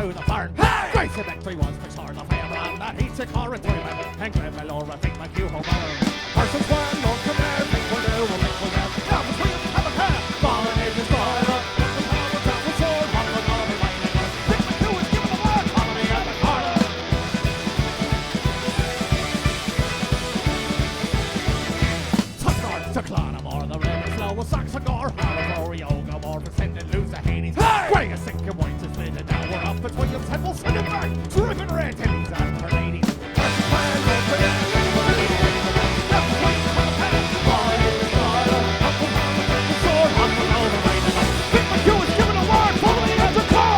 to the barn. Hey! Grace of victory was the sword of Abraham that he took our retirement. And Glenn Laura, think like you home on. Persons one, Lord Command, think we'll do, we'll make we'll have. Now the Williams have a hand. Fallen is destroyed up. The power of the sword, one of all the right and left. Think like you is given the word. Follow me at the corner. Tuskar, Tuclanamore, the river flow with Saxagor, Halivor, Yoga, more for sending loose to Hades. Hey! Grey is sick and white is lit, and now we're up at Williams Head, we'll send it back. Driven red hillies and her ladies. Versus plan, Lord Command, think we'll do, we'll make we'll have. Now the Williams have a hand. Fallen is destroyed up. Up the power of the sword, one of all the right and left. Think like you is given a word. Follow me at the core.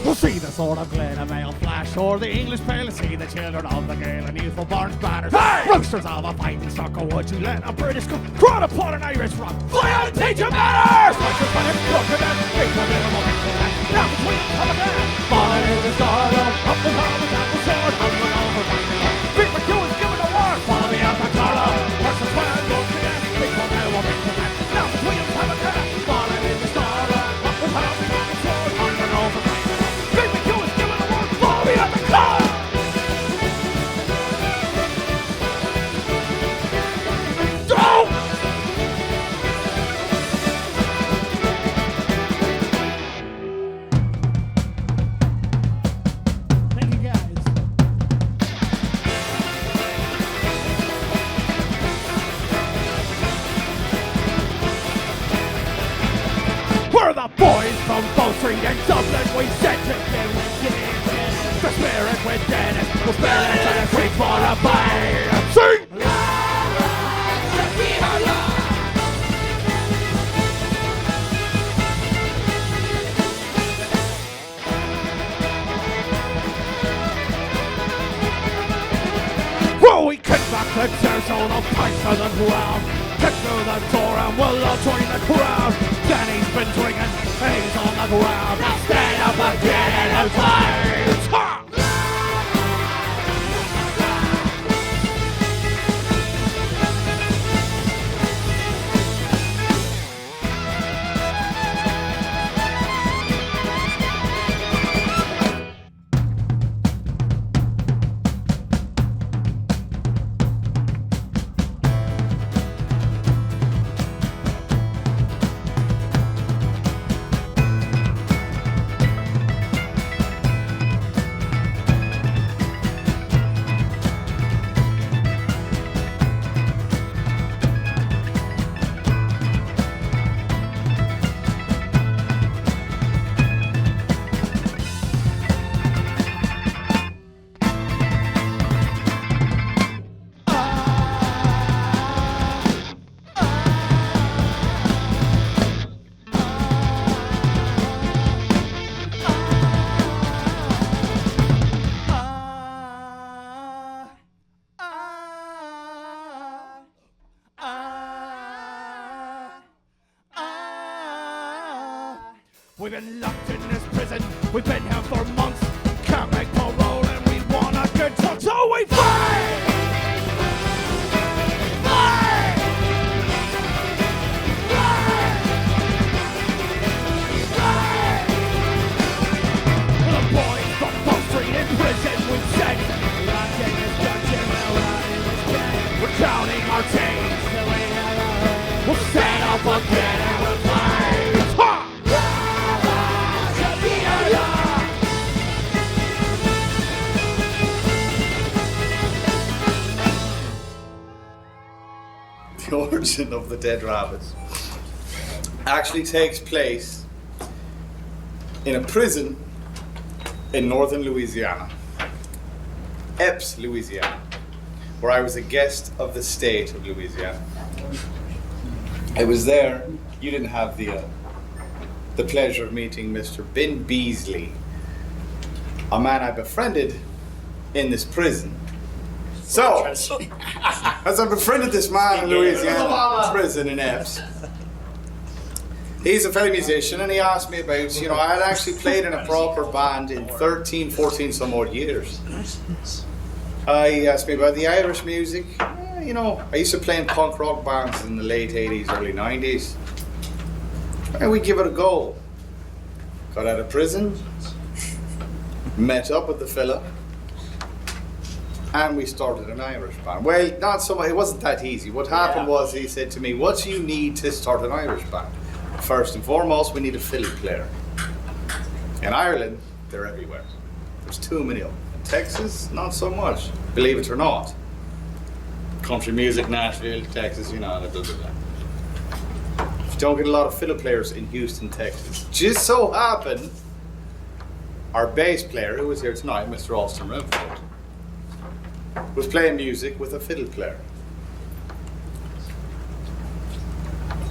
We'll see the sword of Glen, a male flash, or the English pale, see the children of the Gale, and youthful Barnes banners. Hey! Roosters of a fighting stock, or would you let a British cook crowd upon an Irish rock? Fly out and teach him manners! Like this one, look at that, think of it, we'll make that. Now between them come again. Fallen in the start up the power of the sword, humbling over right and left. Think like you is given a word, follow me out the corner. Versus one, look at that, think of it, we'll make that. Now between them come again. Fallen in the start up the power of the sword, humbling over right and left. Think like you is given a word, follow me out the corner. Don't! Thank you guys. We're the boys from Bow Street and Dublin. We sent it in with Gideon. The spirit with Dennis. The spirit and the streets for a fight. Sing! Well, we kick back the chair so the pints to the ground. Kick through the door and we'll all join the crowd. Danny's been drinking, he's on the ground. Now stand up again and fight. Ha! We've been locked in this prison, we've been here for months. Can't make parole and we wanna get drunk, so we fight! Fight! Fight! Fight! The boys from Bow Street in prison, we've said, locked in this dungeon, we're counting our chains. We'll stand up again and we'll fight! Ha! The origin of the Dead Rabbit actually takes place in a prison in northern Louisiana, Epes, Louisiana, where I was a guest of the state of Louisiana. I was there. You didn't have the pleasure of meeting Mr. Ben Beasley, a man I befriended in this prison So, as I befriended this man in Louisiana prison in Epps, he's a fellow musician, and he asked me about, I had actually played in a proper band in 13, 14 some odd years. He asked me about the Irish music. I used to play in punk rock bands in the late 80s, early 90s. And we give it a go. Got out of prison, met up with the fella, and we started an Irish band. Well, not so much, it wasn't that easy. What happened was he said to me, what do you need to start an Irish band? First and foremost, we need a fiddle player. In Ireland, they're everywhere. There's too many of them. In Texas, not so much, believe it or not. Country music, Nashville, Texas, blah, blah, blah. You don't get a lot of fiddle players in Houston, Texas. Just so happened, our bass player, who was here tonight, Mr. Austin Renford, was playing music with a fiddle player.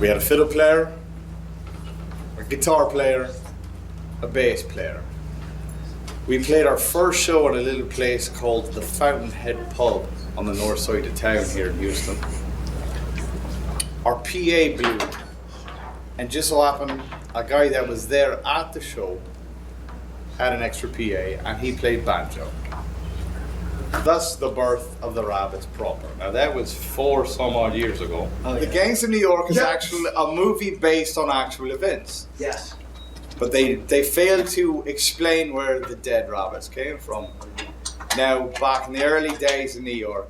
We had a fiddle player, a guitar player, a bass player. We played our first show at a little place called the Fountainhead Pub on the north side of town here in Houston. Our PA blew, and just so happened a guy that was there at the show had an extra PA, and he played banjo. Thus the birth of the Rabbits proper. Now that was 4 some odd years ago. The Gangs of New York is actually a movie based on actual events. Yes. But they failed to explain where the dead rabbits came from. Now, back in the early days in New York,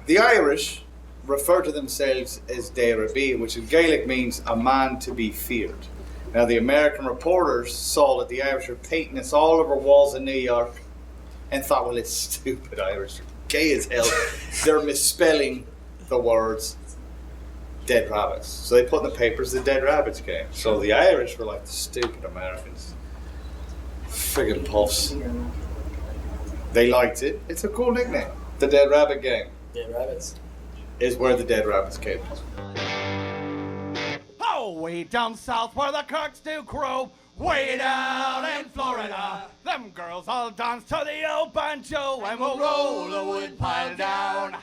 the Irish refer to themselves as Dara B, which in Gaelic means a man to be feared. Now, the American reporters saw that the Irish were painting this all over walls in New York and thought, well, it's stupid Irish. They're gay as hell. They're misspelling the words dead rabbits. So they put in the papers the dead rabbits game. So the Irish were like the stupid Americans. Friggin' puffs. They liked it. It's a cool nickname. The Dead Rabbit Game. Dead Rabbits. Is where the dead rabbits came from. Oh, way down south where the cocks do crow, way down in Florida, them girls all dance to the old banjo, and we'll roll the wood pile down.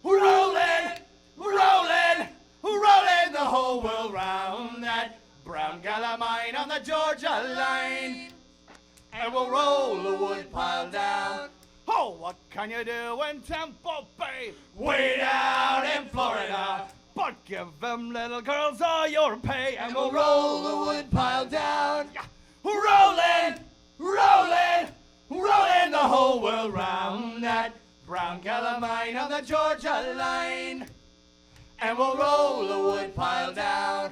We're rolling, we're rolling, we're rolling the whole world round that brown gala mine on the Georgia line, and we'll roll the wood pile down. Oh, what can you do in Tampa Bay, way down in Florida? But give them little girls all your pay, and we'll roll the wood pile down. We're rolling, rolling, rolling the whole world round that brown gala mine on the Georgia line, and we'll roll the wood pile down.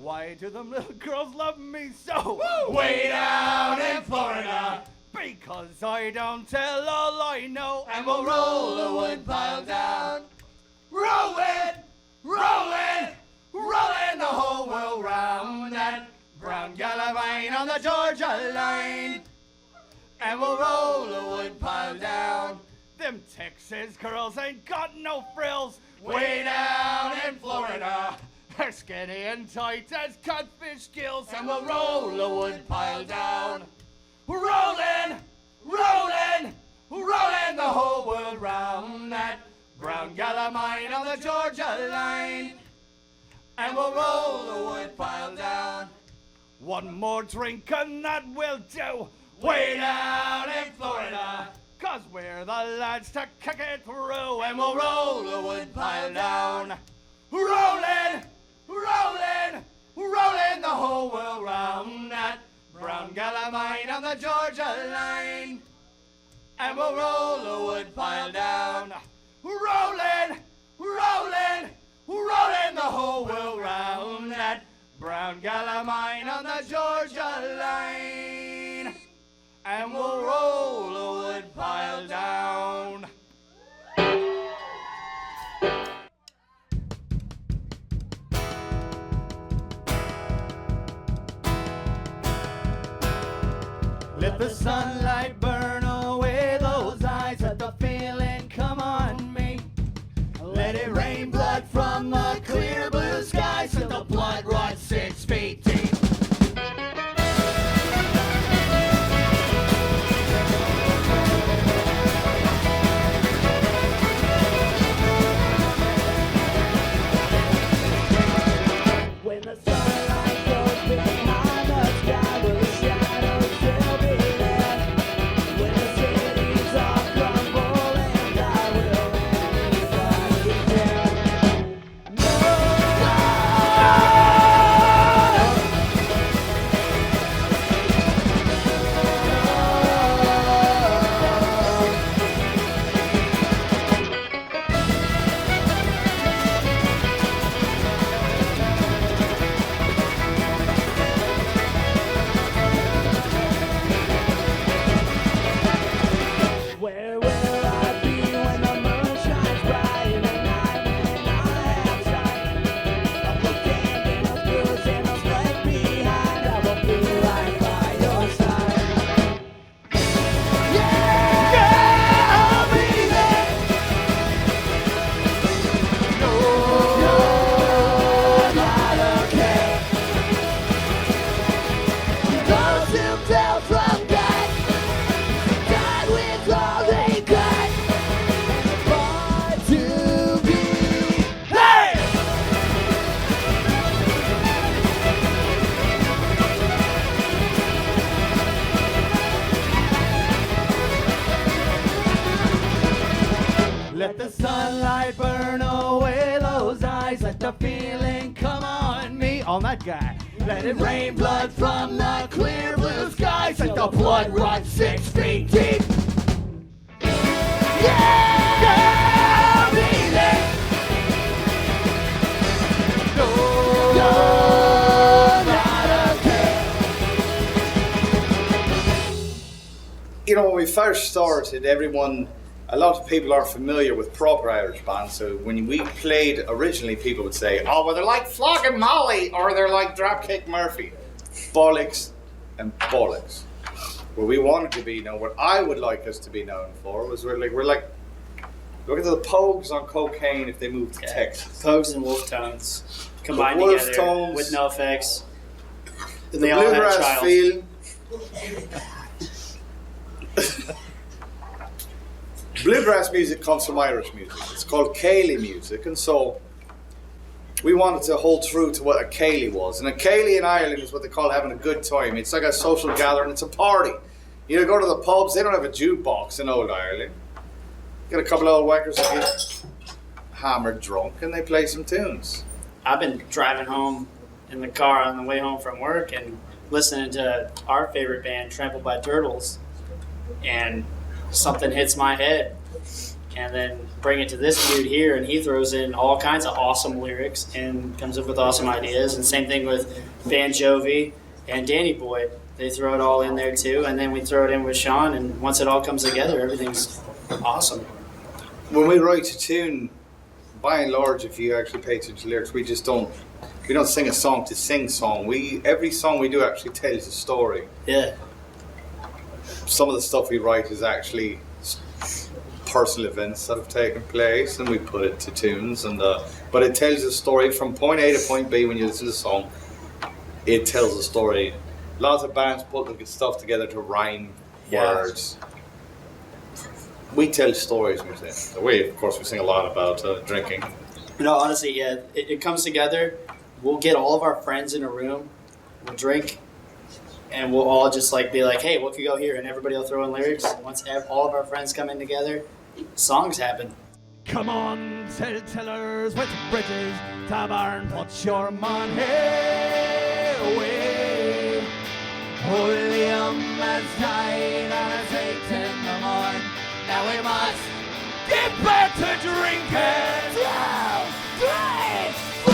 Why do them little girls love me so? Woo! Way down in Florida, because I don't tell all I know, and we'll roll the wood pile down. Rolling, rolling, rolling the whole world round that brown gala mine on the Georgia line, and we'll roll the wood pile down. Them Texas girls ain't got no frills, way down in Florida. They're skinny and tight as catfish gills, and we'll roll the wood pile down. We're rolling, rolling, rolling the whole world round that brown gala mine on the Georgia line, and we'll roll the wood pile down. One more drink and that will do, way down in Florida, 'cause we're the lads to kick it through, and we'll roll the wood pile down. Rolling, rolling, rolling the whole world round that brown gala mine on the Georgia line, and we'll roll the wood pile down. Rolling, rolling, rolling the whole world round that brown gala mine on the Georgia line, and we'll roll the wood pile down. Let the sunlight burn away those eyes, let the feeling come on me. Let it rain blood from the clear blue skies, let the blood run 6 feet deep. the feeling come on me. On that guy. Let it rain blood from the clear blue skies. Let the blood run 6 feet deep. Yeah, baby. No, not okay. You know, when we first started, a lot of people aren't familiar with proper Irish bands. So when we played originally, people would say, oh, well, they're like Flogging Molly or they're like Dropkick Murphy. Bollocks and bollocks. What we wanted to be known, what I would like us to be known for, was we're like look at the Pogues on cocaine if they moved to Texas. Pogues and Wolf Tones combined Wolf together Tones, with no effects. The They all had a bluegrass child. feel. Bluegrass music comes from Irish music. It's called Cayley music, and so we wanted to hold true to what a Cayley was. And a Cayley in Ireland is what they call having a good time. It's like a social gathering. It's a party. You go to the pubs. They don't have a jukebox in old Ireland. Get a couple of old wackers that get hammered drunk, and they play some tunes. I've been driving home in the car on the way home from work and listening to our favorite band, Trampled by Turtles, and something hits my head. And then bring it to this dude here, and he throws in all kinds of awesome lyrics and comes up with awesome ideas. And same thing with Bon Jovi and Danny Boy. They throw it all in there too, and then we throw it in with Sean, and once it all comes together, everything's awesome. When we write a tune, by and large, if you actually pay attention to lyrics, we don't sing a song to sing song. Every song we do actually tells a story. Yeah. Some of the stuff we write is actually personal events that have taken place, and we put it to tunes. But it tells a story from point A to point B. When you listen to the song, it tells a story. Lots of bands put stuff together to rhyme words. We tell stories when we sing. Of course, we sing a lot about drinking. You know, honestly, yeah, it comes together. We'll get all of our friends in a room, we'll drink, and we'll all just be like, hey, what could go here? And everybody will throw in lyrics. Once all of our friends come in together, songs happen. Come on, tellers with bridges, tavern, put your money away. William has died at 8 in the morning. Now we must get back to drinking. 2, 3, 4.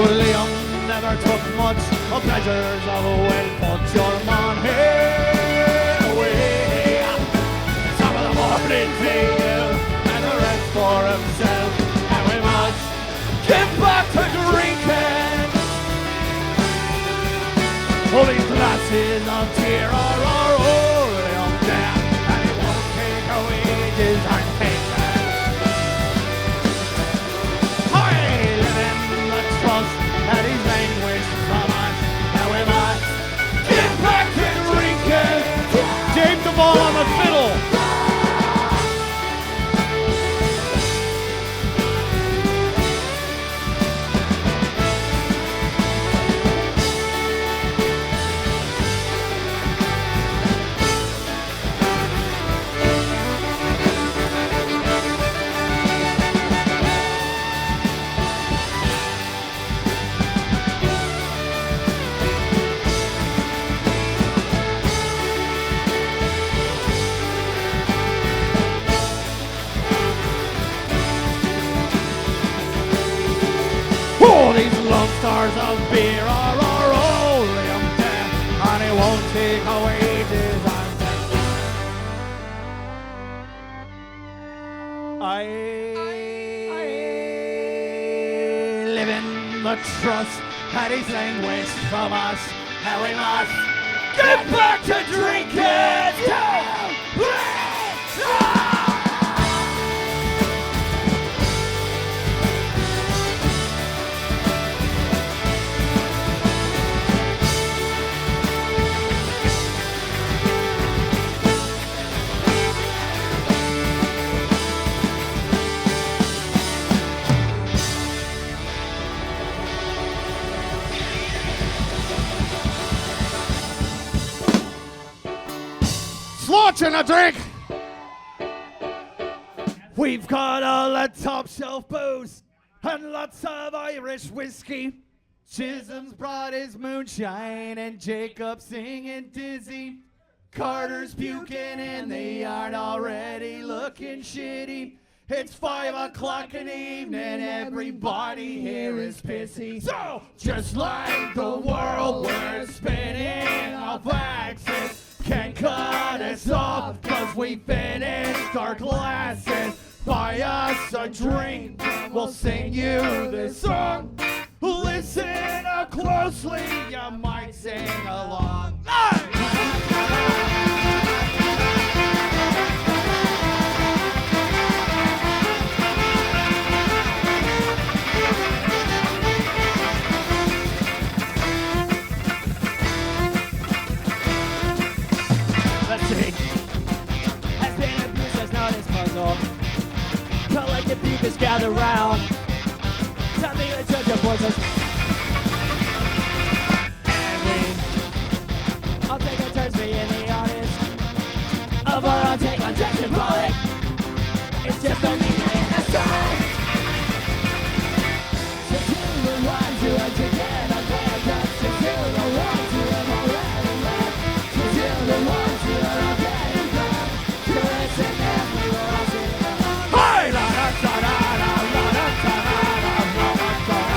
Liam never took much of pleasures of a well, put your money away. Some of the morning deal and the rest for himself. And we must get back to drinking. All these glasses of beer are only on down, and it won't take our wages and take that. I live in the trust that is languished from us. Now we must get back to drinking. Dave Duvall on the fiddle. All these love stars of beer are only on death, and it won't take our wages and death. I live in the trust that is languished from us, and we must get back to drinking. 2, 3, 4. watching a drink. We've got all that top shelf booze and lots of Irish whiskey. Chisholm's brought his moonshine and Jacob's singing dizzy. Carter's puking and they aren't already looking shitty. It's 5 o'clock in the evening, everybody here is pissy. So, just like the world, we're spinning off axis. Can't cut us off, cause we finished our glasses. Buy us a drink, we'll sing you this song. Listen up closely, you might sing along. Let's see. Has been abused as not as puzzle. Collective beavers gather round. Tell me the judge of voices. And I'll take a turn being the honest of our own take on Jackson Pollock. It's just a meaning in the song. So to the ones who are together, they're just to the ones who have already left. So to the ones who are already gone, to listen and we will all sing along. Hey! La da da da da la da da da la da da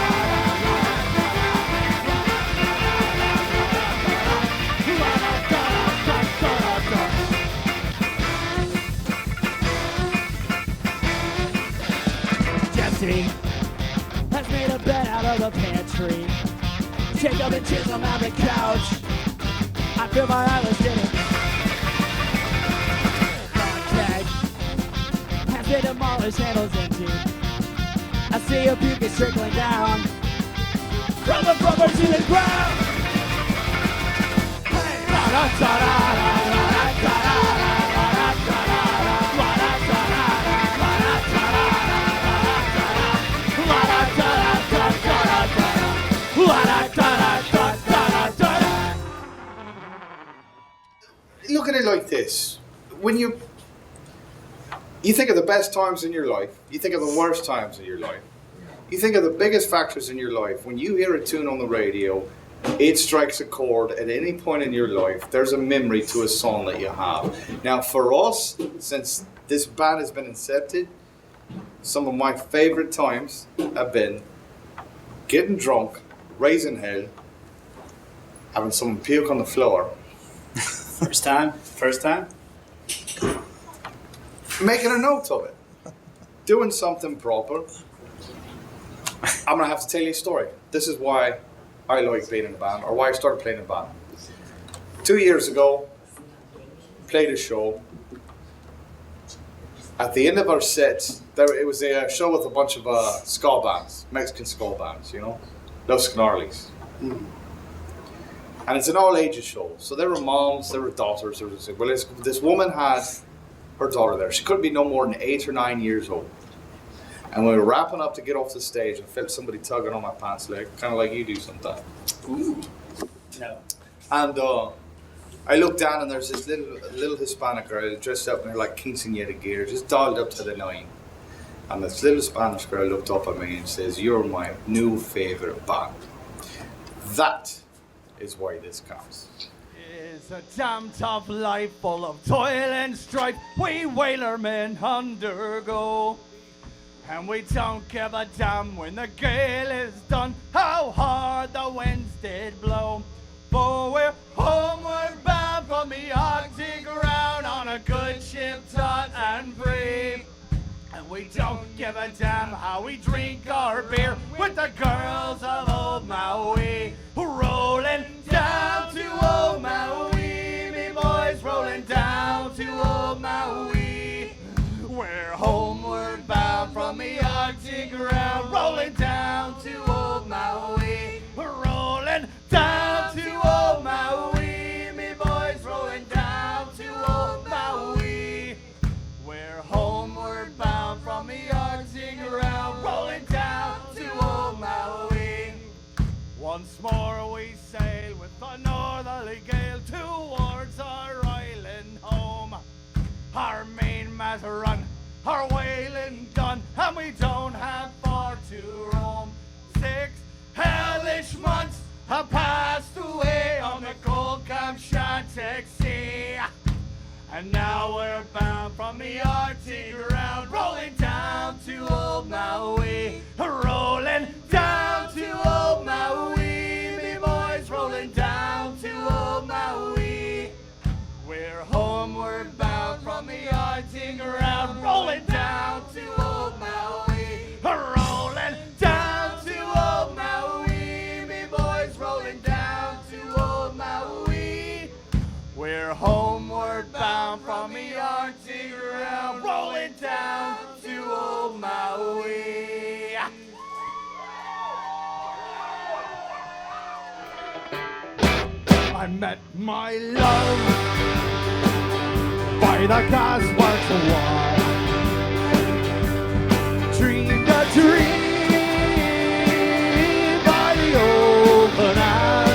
Jesse has made a bed out of the pantry. Jacob and Chisholm on the couch. I feel my eyelids getting. Keg has been demolished, handles empty. I see a puke is trickling down from the rubber to the ground. Hey, la da da da da la da da da la da da da la da da da la da da da la da da da da da da. Look at it like this. When you think of the best times in your life, you think of the worst times in your life. You think of the biggest factors in your life. When you hear a tune on the radio, it strikes a chord at any point in your life. There's a memory to a song that you have. Now for us, since this band has been incepted, some of my favorite times have been getting drunk, raising hell, having someone puke on the floor, First time? making a note of it, doing something proper. I'm gonna have to tell you a story. This is why I like being in a band, or why I started playing in a band. 2 years ago, played a show. At the end of our set, it was a show with a bunch of ska bands, Mexican ska bands, you know, Los Canarlis. And it's an all ages show. So there were moms, there were daughters. This woman had her daughter there. She couldn't be no more than 8 or 9 years old. And we were wrapping up to get off the stage, I felt somebody tugging on my pants leg, kind of like you do sometimes. Ooh. No. And I looked down and there's this little Hispanic girl dressed up in her like quinceañera gear, just dialed up to the 9. And this little Spanish girl looked up at me and says, "You're my new favorite band." That is why this counts. It's a damn tough life full of toil and strife we whalermen undergo. And we don't give a damn when the gale is done, how hard the winds did blow. For we're homeward bound from the Arctic ground on a good ship, taut and free. And we don't give a damn how we drink our beer with the girls of old Maui. Rolling down to old Maui, me boys, rolling down to old Maui. We're homeward bound from the Arctic ground, rolling down to old Maui. Rolling down to old Maui, me boys, rolling down to old Maui. We're homeward bound from the Arctic ground, rolling down to old Maui. Once more we sail with the northerly gale towards our island home. our main mast run, our whaling done, and we don't have far to roam. 6 hellish months have passed away on the cold Kamchatek Sea, and now we're bound from the Arctic ground, rolling down to old Maui, rolling down to old Maui, me boys, rolling down to old Maui. We're homeward bound from the Arctic ground, rolling down to old Maui, rolling down to old Maui, me boys, rolling down to old Maui. We're homeward bound from the Arctic ground, rolling down to old Maui. I met my love by the gasworks wall. Dreamed a dream by the old canal.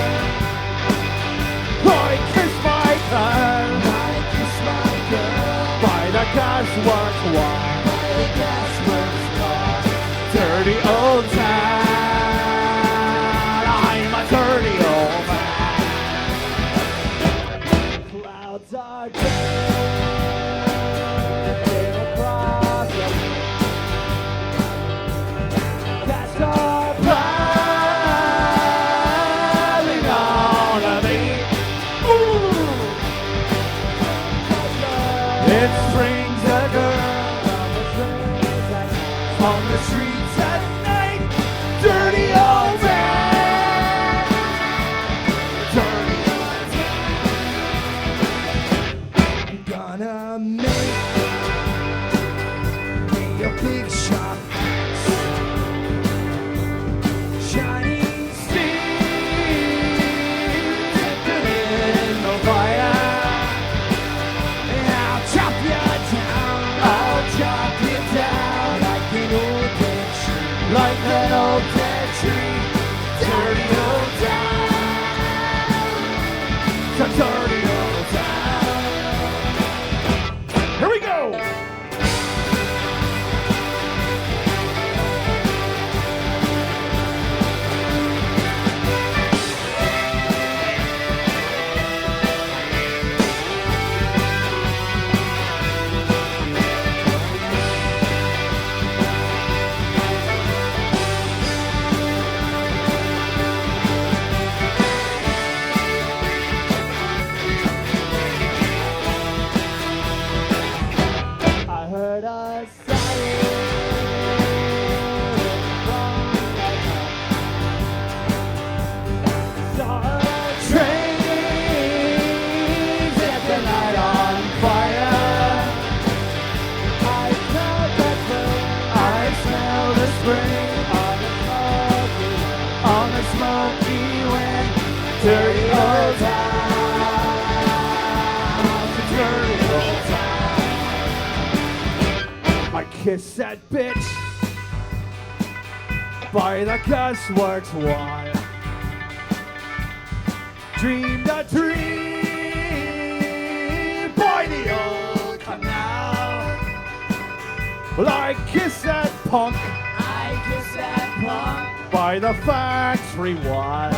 I kissed my girl by the gasworks wall. Dirty old town, I'm a dirty old man. Clouds are dead across the cats are piling on me. It springs a girl on the streets at night. Dirty old man, dirty old man. I'm gonna make me a big shot, shining steel in the fire. And I'll chop you down, I'll chop you down like an old dead tree, like an old dead tree. Dirty old town, it's a dirty old town. Here we go. I heard a siren saw a train set the night on fire. I smell the burn, I smell the spring on the smoky wind. Dirty old town, it's a dirty old town. I kiss that bitch by the gasworks wall. Dreamed a dream by the old canal. Well, I kiss that punk, I kiss that punk by the factory wall.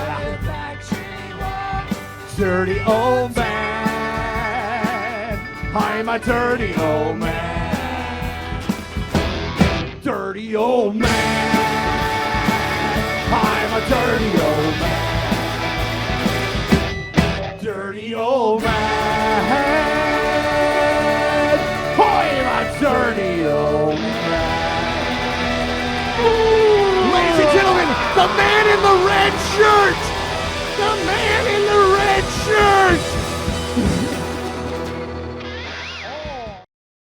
Dirty old man, I'm a dirty old man. Dirty old man, I'm a dirty old man. Dirty old man, I'm a dirty old man. Ladies and gentlemen, the man in the red shirt.